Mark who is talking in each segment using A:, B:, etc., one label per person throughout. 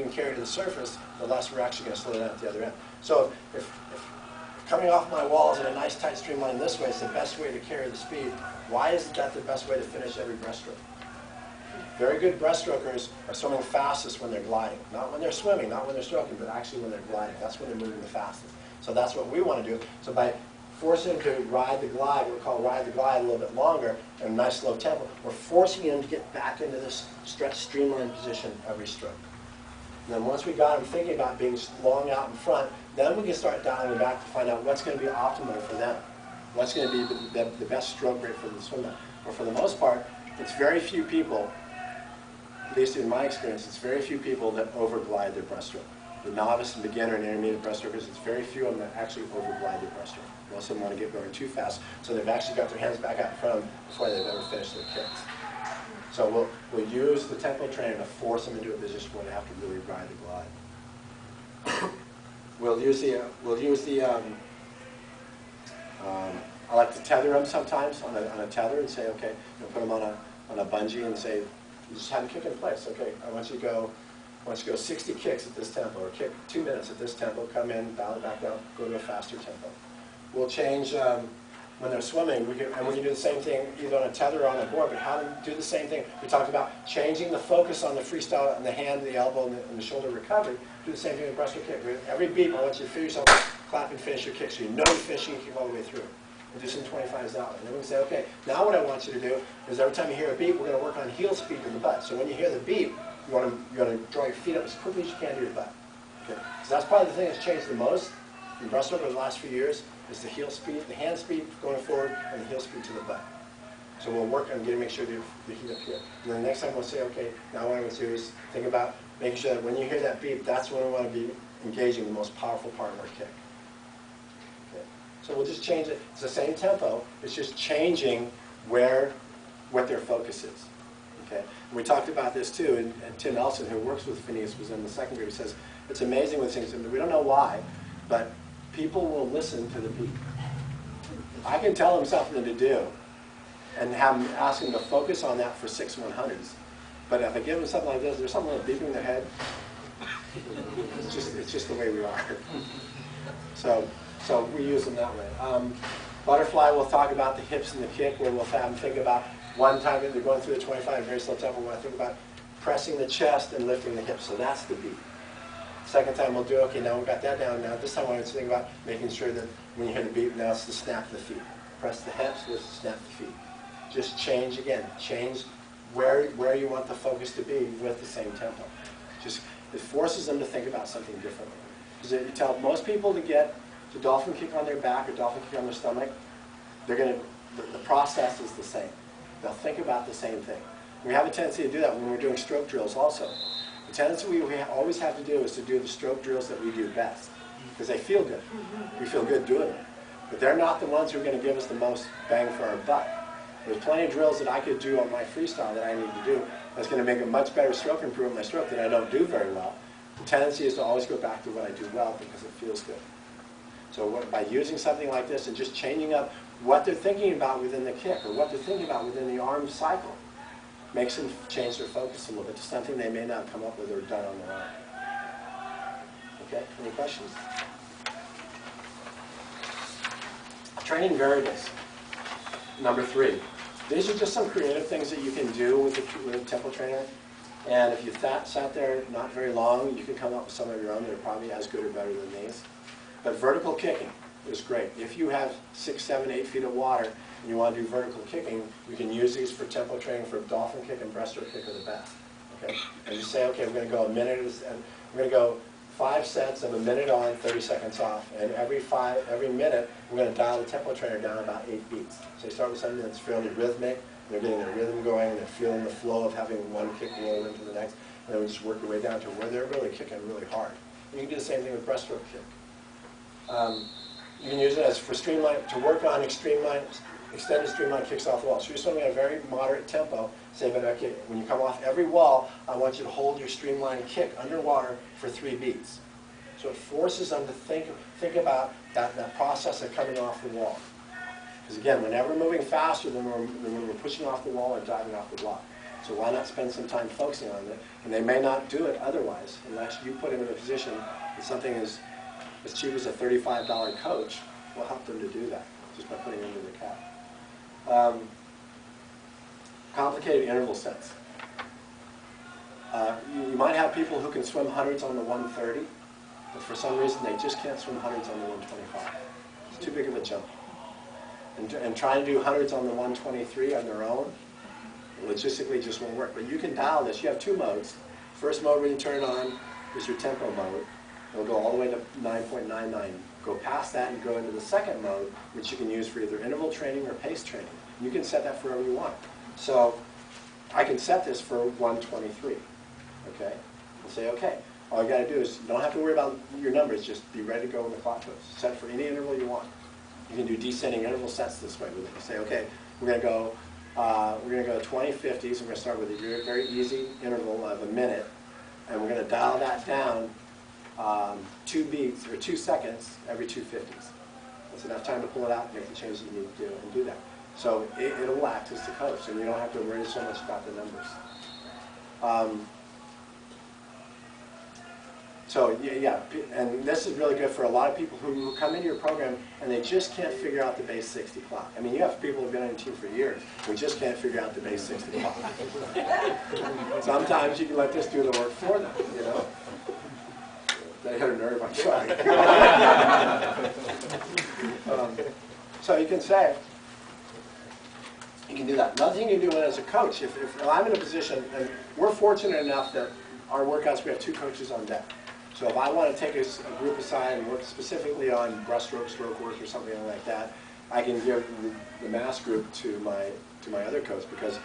A: moving carry to the surface, the less we're actually going to slow down at the other end. So if coming off my walls in a nice tight streamline this way is the best way to carry the speed, why isn't that the best way to finish every breaststroke? Very good breaststrokers are swimming fastest when they're gliding. Not when they're swimming, not when they're stroking, but actually when they're gliding. That's when they're moving the fastest. So that's what we want to do. So by forcing them to ride the glide, we call ride the glide a little bit longer, and a nice slow tempo, we're forcing them to get back into this stretch streamline position every stroke. And then once we got them thinking about being long out in front, then we can start dialing them back to find out what's going to be optimal for them. What's going to be the best stroke rate for the swimmer. But for the most part, it's very few people, at least in my experience, it's very few people that overglide their breaststroke. The novice and beginner and intermediate breaststrokers, it's very few of them that actually overglide their breaststroke. Most of them want to get going too fast, so they've actually got their hands back out in front of them before they've ever finished their kicks. So we'll use the tempo trainer to force them into a position where they have to really ride the glide. We'll use the I like to tether them sometimes on a tether and say, okay, put them on a bungee and say, you just have them kick in place. Okay, I want you to go 60 kicks at this tempo, or kick 2 minutes at this tempo, come in, dial it back down, go to a faster tempo. We'll change when they're swimming, and we can do the same thing either on a tether or on a board, but how to do the same thing. We talked about changing the focus on the freestyle, on the hand, the elbow, and the shoulder recovery. Do the same thing with breaststroke kick. Every beat, I want you to feel yourself clap and finish your kick, so you know you're finishing your kick all the way through. We'll do some 25s that way. And then we can say, okay, now what I want you to do is every time you hear a beat, we're going to work on heel speed to the butt. So when you hear the beat, you want to draw your feet up as quickly as you can to your butt. Okay? So that's probably the thing that's changed the most in breaststroke over the last few years is the heel speed, the hand speed going forward, and the heel speed to the butt. So we'll work on make sure the heat up here. And then the next time we'll say, okay, now what I'm going to do is think about making sure that when you hear that beat, that's when we want to be engaging the most powerful part of our kick. Okay. So we'll just change it. It's the same tempo. It's just changing what their focus is. Okay. And we talked about this too, and Tim Elson, who works with FINIS, was in the second group. He says it's amazing with things, and we don't know why, but people will listen to the beat. I can tell them something to do and ask them to focus on that for 6 100s. But if I give them something like this, there's something like beeping in their head. It's just the way we are. So we use them that way. Butterfly, we'll talk about the hips and the kick, where we'll have them think about one time that they're going through the 25 very slow tempo, we'll think about pressing the chest and lifting the hips. So that's the beat. Second time we'll do, okay, now we've got that down. Now this time I want to think about making sure that when you hear the beat, now it's the snap of the feet. Press the hips, lift, snap the feet. Just change again. Change where you want the focus to be with the same tempo. It forces them to think about something differently. Because you tell most people to get the dolphin kick on their back or dolphin kick on their stomach, the process is the same. They'll think about the same thing. We have a tendency to do that when we're doing stroke drills also. The tendency we always have to do is to do the stroke drills that we do best, because they feel good. We feel good doing them. But they're not the ones who are going to give us the most bang for our buck. There's plenty of drills that I could do on my freestyle that I need to do that's going to make a much better stroke improvement in my stroke that I don't do very well. The tendency is to always go back to what I do well because it feels good. So by using something like this and just changing up what they're thinking about within the kick or what they're thinking about within the arm cycle, makes them change their focus a little bit to something they may not come up with or done on their own. Okay, any questions? Training variables. Number 3. These are just some creative things that you can do with a tempo trainer. And if you sat there not very long, you can come up with some of your own that are probably as good or better than these. But vertical kicking is great. If you have 6, 7, 8 feet of water and you want to do vertical kicking, you can use these for tempo training for dolphin kick and breaststroke kick are the best. Okay? And you say, okay, we're going to go a minute, and we're going to go 5 sets of a minute on, 30 seconds off. And every minute, we're going to dial the tempo trainer down about 8 beats. So you start with something that's fairly rhythmic. They're getting their rhythm going, and they're feeling the flow of having one kick roll into the next. And then we just work your way down to where they're really kicking really hard. You can do the same thing with breaststroke kick. You can use it as for streamline, to work on extended streamline kicks off the wall. So you're swimming at a very moderate tempo. Say, but okay, when you come off every wall, I want you to hold your streamline kick underwater for 3 beats. So it forces them to think about that process of coming off the wall. Because again, whenever we're moving faster than when we're pushing off the wall or diving off the block. So why not spend some time focusing on it? And they may not do it otherwise, unless you put them in a position that something as cheap as a $35 coach will help them to do that, just by putting them into the cap. Complicated interval sets. You might have people who can swim hundreds on the 130, but for some reason they just can't swim hundreds on the 125. It's too big of a jump. And trying to do hundreds on the 123 on their own, logistically just won't work. But you can dial this. You have two modes. First mode when you turn it on is your tempo mode. It'll go all the way to 9.99. Go past that and go into the second mode, which you can use for either interval training or pace training. You can set that for whatever you want. So I can set this for 123. Okay? And say, okay, all you got to do is, you don't have to worry about your numbers, just be ready to go when the clock goes. Set it for any interval you want. You can do descending interval sets this way. You say, okay, we're going to go 20 50s, and we're going to start with a very, very easy interval of a minute, and we're going to dial that down 2 beats, or 2 seconds, every 2 50s. That's enough time to pull it out, make the changes you need to do, and do that. So it'll act as the coach, and you don't have to worry so much about the numbers. So yeah, and this is really good for a lot of people who come into your program and they just can't figure out the base 60 clock. I mean, you have people who've been on your team for years who just can't figure out the base 60 clock. Sometimes you can let this do the work for them, you know. They hit a nerve, I'm sorry. So you can say, you can do that. Another thing you can do as a coach, if I'm in a position, and we're fortunate enough that our workouts, we have 2 coaches on deck. So if I want to take a group aside and work specifically on breaststroke, stroke work, or something like that, I can give the mass group to my other coach, because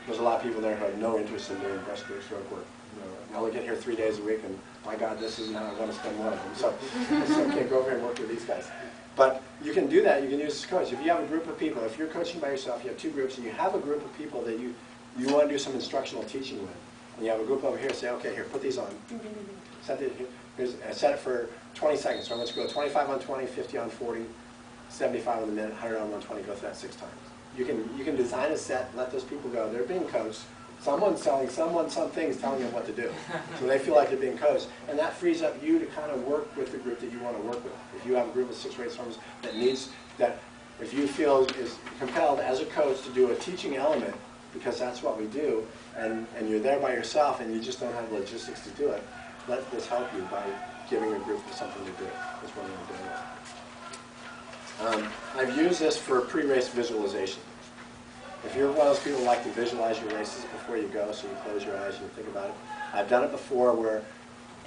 A: there's a lot of people there who have no interest in doing breaststroke, stroke work. You know, I only get here 3 days a week, and my God, this isn't how I want to spend one of them. So it's okay, go over here and work with these guys. But you can do that. You can use this coach. If you have a group of people, if you're coaching by yourself, you have 2 groups, and you have a group of people that you want to do some instructional teaching with. And you have a group over here, say, okay, here, put these on. Set it here. Set it for 20 seconds. So I'm going to go 25 on 20, 50 on 40, 75 on the minute, 100 on 120. Go through that 6 times. You can design a set, let those people go. They're being coached. Someone's telling someone something is telling them what to do. So they feel like they're being coached. And that frees up you to kind of work with the group that you want to work with. If you have a group of 6 or 8 swimmers that if you feel is compelled as a coach to do a teaching element, because that's what we do, and you're there by yourself and you just don't have the logistics to do it, let this help you by giving a group something to do. That's what I'm doing. I've used this for pre-race visualization. If you're one of those people who like to visualize your races before you go, so you close your eyes and you think about it, I've done it before where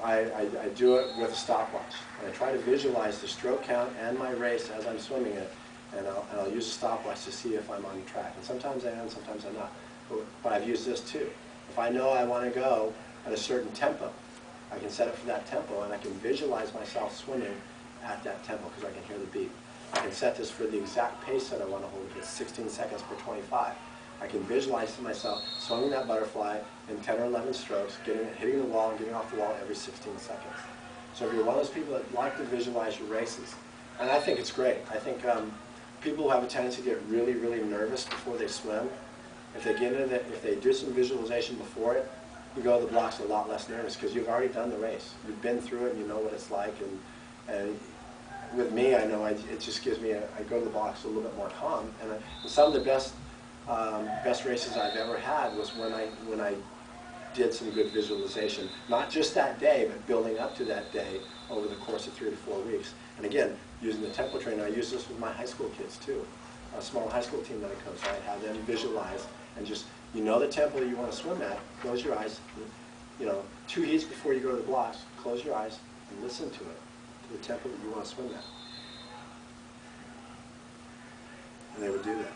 A: I do it with a stopwatch. And I try to visualize the stroke count and my race as I'm swimming it, and I'll use a stopwatch to see if I'm on track. And sometimes I am, sometimes I'm not. But I've used this too. If I know I want to go at a certain tempo, I can set it for that tempo, and I can visualize myself swimming at that tempo because I can hear the beat. I can set this for the exact pace that I want to hold. If it's 16 seconds per 25, I can visualize to myself swimming that butterfly in 10 or 11 strokes, hitting the wall and getting off the wall every 16 seconds. So if you're one of those people that like to visualize your races, and I think it's great. I think people who have a tendency to get really, really nervous before they swim, if they get into if they do some visualization before it, you go to the blocks a lot less nervous because you've already done the race. You've been through it and you know what it's like. And with me, I know it just gives me I go to the blocks a little bit more calm. And some of the best races I've ever had was when I did some good visualization. Not just that day, but building up to that day over the course of 3 to 4 weeks. And again, using the tempo trainer, I use this with my high school kids too. A small high school team that I coach, I have them visualize and just, you know the tempo you want to swim at, close your eyes, 2 heats before you go to the blocks, close your eyes and listen to it, to the tempo that you want to swim at. And they would do that.